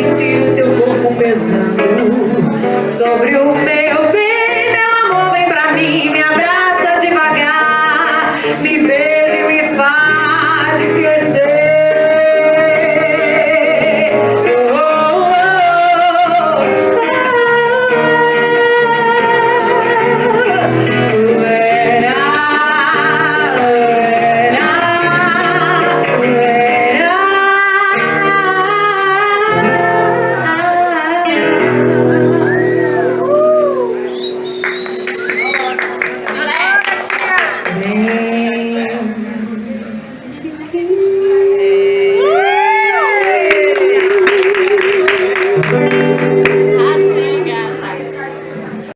sentir o teu corpo pesando sobre o meu. Vem, meu amor, vem pra mim, me abraça devagar, me beija e me faz esquecer. Vem